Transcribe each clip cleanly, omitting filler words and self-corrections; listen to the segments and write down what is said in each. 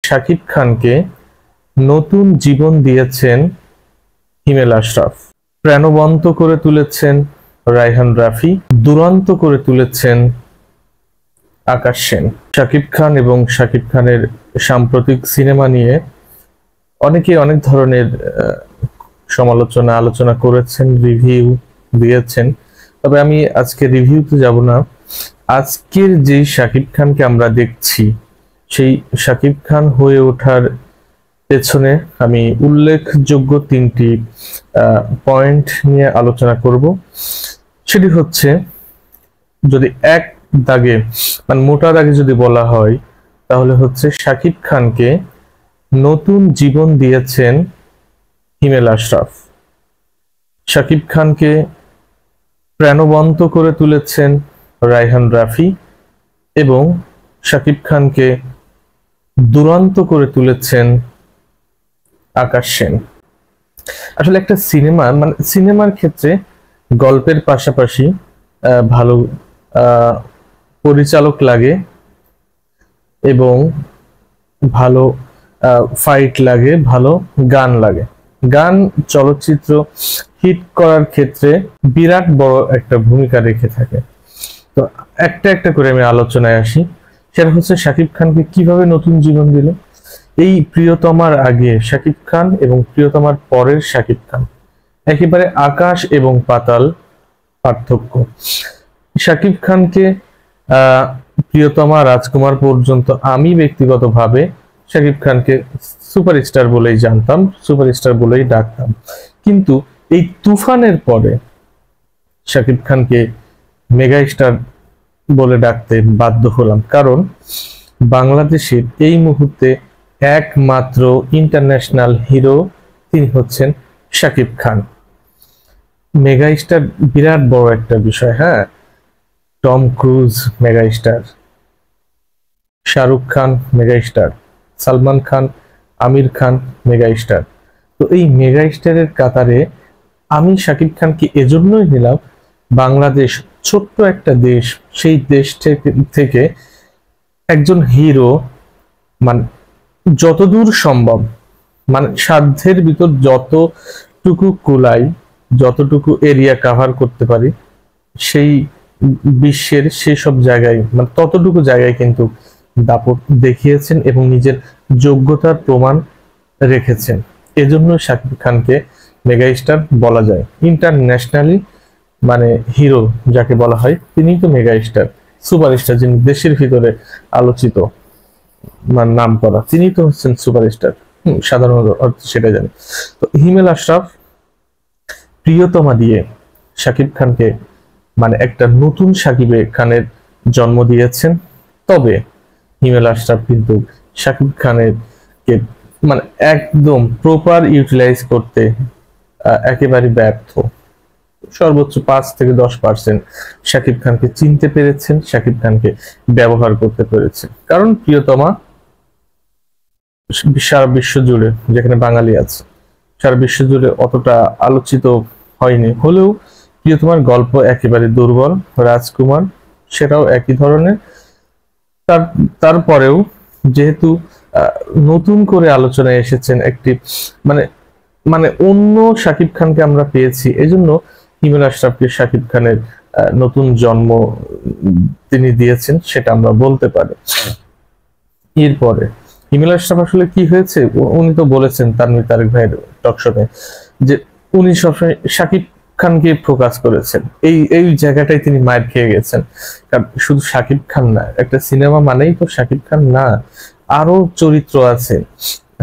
শাকিব খানকে নতুন জীবন দিয়েছেন হিমেল আশরাফ। প্রাণবন্ত করে তুলেছেন রায়হান রাফি, দুরন্ত করে তুলেছেন আকাশ সেন। শাকিব খান এবং শাকিব খানের সাম্প্রতিক সিনেমা নিয়ে অনেকে অনেক ধরনের আলোচনা করেছেন, রিভিউ দিয়েছেন। তবে আমি আজকে রিভিউতে যাব না। আজকের যে শাকিব খানকে আমরা দেখছি, সেই শাকিব খান হয়ে ওঠার পেছনে আমি উল্লেখযোগ্য তিনটি পয়েন্ট নিয়ে আলোচনা করব। সেটি হচ্ছে, যদি এক দাগে মানে মোটা দাগে যদি বলা হয়, তাহলে হচ্ছে শাকিব খানকে নতুন জীবন দিয়েছেন হিমেল আশরাফ। শাকিব খানকে প্রাণবন্ত করে তুলেছেন রায়হান রাফি এবং শাকিব খানকে দুরন্ত করে তুলেছেন আকাশ সেন। আসলে একটা সিনেমার ক্ষেত্রে গল্পের পাশাপাশি ভালো পরিচালক লাগে এবং ভালো ফাইট লাগে, ভালো গান লাগে। গান চলচ্চিত্র হিট করার ক্ষেত্রে বিরাট বড় একটা ভূমিকা রেখে থাকে। তো একটা একটা করে আমি আলোচনায় আসি। সেটা হচ্ছে শাকিব খানকে কিভাবে নতুন জীবন দিল। এই প্রিয়তমার আগে শাকিব খান এবং প্রিয়তমার পরের শাকিব খান একেবারে আকাশ এবং পাতাল পার্থক্য। শাকিব খানকে প্রিয়তমা, রাজকুমার পর্যন্ত আমি ব্যক্তিগতভাবে শাকিব খানকে সুপারস্টার বলেই জানতাম, সুপারস্টার বলেই ডাকতাম। কিন্তু এই তুফানের পরে শাকিব খানকে মেগা স্টার বলে ডাকতে বাধ্য হলাম, কারণ বাংলাদেশের এই মুহূর্তে একমাত্র ইন্টারন্যাশনাল হিরো তিনি হচ্ছেন শাকিব খান। মেগা স্টার বিরাট বড় একটা বিষয়। হ্যাঁ, Tom Cruise mega star, Shahrukh Khan mega star, Salman Khan, Aamir Khan mega star. তো এই মেগা স্টারের কাতারে আমি শাকিব খানকে এজন্যই নিলাম, বাংলাদেশ ছোট্ট একটা দেশ, সেই দেশ থেকে একজন হিরো মানে যতদূর সম্ভব, মানে সাধ্যের ভিতর যতটুকু কুলাই, যতটুকু এরিয়া কভার করতে পারি, সেই বিশ্বের সেসব জায়গায় মানে ততটুকু জায়গায় কিন্তু দাপট দেখিয়েছেন এবং নিজের যোগ্যতার প্রমাণ রেখেছেন। এজন্য শাকিব খানকে মেগা স্টার বলা যায়। ইন্টারন্যাশনালি মানে হিরো যাকে বলা হয়, তিনি তো মেগা স্টার, সুপারস্টার, যিনি দেশের ভিতরে আলোচিত নাম করা, তিনি তো হচ্ছেন সুপারস্টার। সাধারণত সেটা জানি। তো হিমেল আশরাফ প্রিয়তমা দিয়ে শাকিব খানকে মানে একটা নতুন শাকিব খানের জন্ম দিয়েছেন। তবে হিমেল আশরাফ কিন্তু শাকিব খানের কে মানে একদম প্রপার ইউটিলাইজ করতে একেবারে ব্যর্থ। সর্বোচ্চ 5 থেকে 10% শাকিব খানকে চিনতে পেরেছেন, শাকিব খানকে ব্যবহার করতে পেরেছেন। কারণ প্রিয়তমা সারা বিশ্ব জুড়ে, যেখানে বাঙালি আছে, সারা বিশ্ব জুড়ে অতটা আলোচিত হয়নি। হলেও প্রিয়তমার গল্প একেবারে দুর্বল, রাজকুমার সেটাও একই ধরনের। তারপরেও যেহেতু নতুন করে আলোচনায় এসেছেন একটি মানে অন্য শাকিব খানকে আমরা পেয়েছি, এজন্য হিমেল আশরাফকে শাকিব খানের নতুন জন্ম তিনি দিয়েছেন, সেটা আমরা বলতে পারি। এরপরে হিমেল আশরাফ আসলে কি হয়েছে, উনি তো বলেছেন তানভীর তারেক ভাইয়ের টকশোতে যে উনি সবসময় শাকিব খানকে ফোকাস করেছেন। এই জায়গাটাই তিনি মায়ের খেয়ে গেছেন। কারণ শুধু শাকিব খান না, একটা সিনেমা মানেই তো শাকিব খান না, আরো চরিত্র আছে।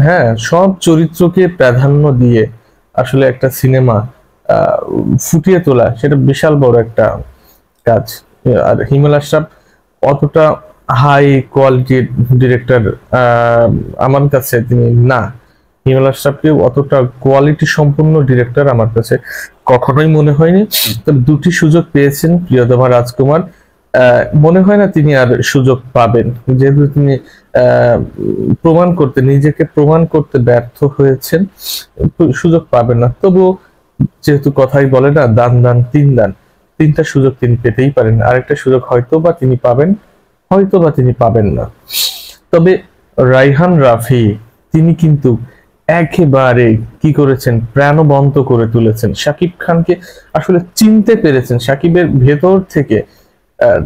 হ্যাঁ, সব চরিত্রকে প্রাধান্য দিয়ে আসলে একটা সিনেমা ফুটিয়ে তোলা, সেটা বিশাল বড় একটা কাজ। আর হিমেল আশরাফ অতটা হাই কোয়ালিটির ডিরেক্টর আমার কাছে তিনি না। হিমেল আশরাফকে অতটা কোয়ালিটি সম্পন্ন ডিরেক্টর আমার কাছে কখনোই মনে হয়নি। তবে 2টি সুযোগ পেয়েছেন প্রিয়তমা, রাজকুমার, মনে হয় না তিনি আর সুযোগ পাবেন, যেহেতু তিনি নিজেকে প্রমাণ করতে ব্যর্থ হয়েছেন, সুযোগ পাবেন না। তবুও যেহেতু কথাই বলে না, দান দান তিন দান, 3টা সুযোগ তিনি পেতেই পারেন। আরেকটা সুযোগ হয়তো বা তিনি পাবেন, হয়তো বা তিনি পাবেন না। তবে রায়হান রাফি তিনি কিন্তু একেবারে কি করেছেন, প্রাণবন্ত করে তুলেছেন। শাকিব খানকে আসলে চিনতে পেরেছেন শাকিবের ভেতর থেকে।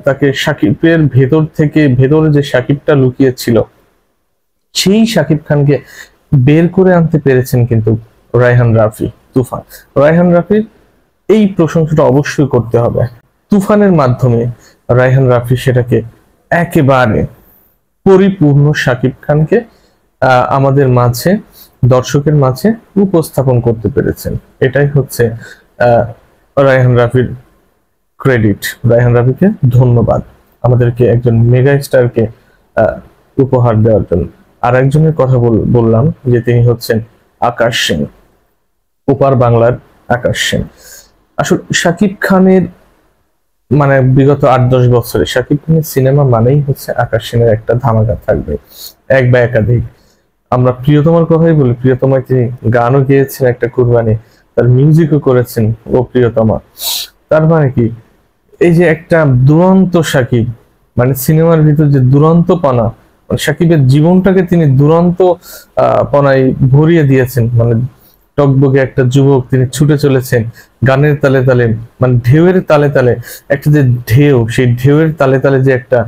তাকে শাকিবের ভেতর থেকে, ভেতরে যে শাকিবটা লুকিয়ে ছিল সেই শাকিব খানকে বের করে আনতে পেরেছেন কিন্তু রায়হান রাফি, তুফান। রায়হান রাফির এই প্রশংসাটা অবশ্যই করতে হবে। তুফানের মাধ্যমে রায়হান রাফি সেটাকে একেবারে পরিপূর্ণ শাকিব খানকে আমাদের মাঝে, দর্শকের মাঝে উপস্থাপন করতে পেরেছেন। এটাই হচ্ছে রায়হান রাফির ক্রেডিট। রায়হান রাফিকে ধন্যবাদ আমাদেরকে একজন মেগা স্টারকে উপহার দেওয়ার জন্য। আর একজনের কথা বললাম যে তিনি হচ্ছেন আকাশ সেন, ওপার বাংলার আকাশ সেন। আসলে শাকিব খানের মানে বিগত 8-10 বছরে শাকিব খানের সিনেমা মানেই হচ্ছে আকাশ সেনের একটা ধামাকা থাকবে, এক বা একাধিক। আমরা প্রিয়তমার কথাই বলি, প্রিয়তমায় তিনি গানও গেয়েছেন একটা কুরবানি, তার মিউজিকও করেছেন ও প্রিয়তমা। তার মানে কি, এই যে একটা দুরন্ত শাকিব, মানে সিনেমার ভিতর যে দুরন্ত পানা, মানে শাকিবের জীবনটাকে তিনি দুরন্ত পনায় ভরিয়ে দিয়েছেন। মানে টকবগে একটা যুবক, তিনি ছুটে চলেছেন গানের তালে তালে, মানে ঢেউয়ের তালে তালে। একটা যে ঢেউ, সেই ঢেউয়ের তালে তালে যে একটা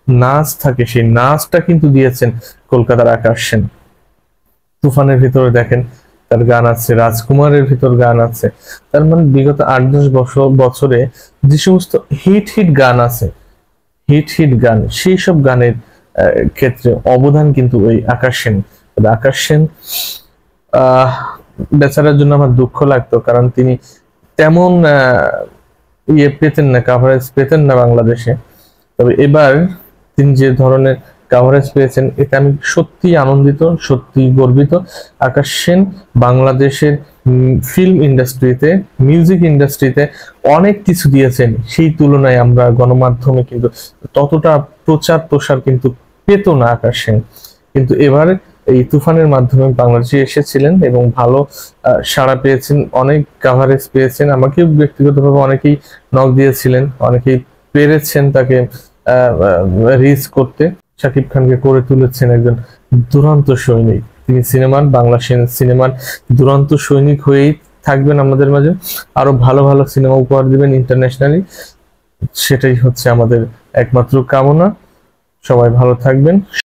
নাচ থাকে, সেই নাচটা কিন্তু দিয়েছেন কলকাতার আকাশ সেন। তুফানের ভিতরে দেখেন তার গান আছে, রাজকুমারের ভিতর গান আছে। তার মানে বিগত 8-10 বছরে যে সমস্ত হিট হিট গান আছে, হিট হিট গান, সেই সব গানের ক্ষেত্রে অবদান কিন্তু ওই আকাশ সেন। তবে আকাশ সেন বেচারার জন্য আমার দুঃখ লাগতো, কারণ তিনি তেমন ইয়ে পেতেন না, কাভারেজ পেতেন না বাংলাদেশে। তবে এবার তিনি যে ধরনের কাভারেজ পেয়েছেন, এতে আমি সত্যি আনন্দিত, সত্যি গর্বিত। আকাশ সেন বাংলাদেশের ফিল্ম ইন্ডাস্ট্রিতে, মিউজিক ইন্ডাস্ট্রিতে অনেক কিছু দিয়েছেন, সেই তুলনায় আমরা গণমাধ্যমে কিন্তু ততটা প্রচার প্রসার কিন্তু পেত না আকাশ সেন। কিন্তু এবার এই তুফানের মাধ্যমে বাংলাদেশে এসেছিলেন এবং ভালো সাড়া পেয়েছেন, অনেক কাভারেজ পেয়েছেন। আমাকেও ব্যক্তিগতভাবে অনেকেই নক দিয়েছিলেন, অনেকেই পেরেছেন তাকে রিচ করতে। শাকিব খানকে করে তুলেছেন একজন দুরন্ত সৈনিক। তিনি সিনেমার, বাংলা সিনেমার দুরন্ত সৈনিক হয়েই থাকবেন আমাদের মাঝে। আরো ভালো ভালো সিনেমা উপহার দিবেন ইন্টারন্যাশনালি, সেটাই হচ্ছে আমাদের একমাত্র কামনা। সবাই ভালো থাকবেন।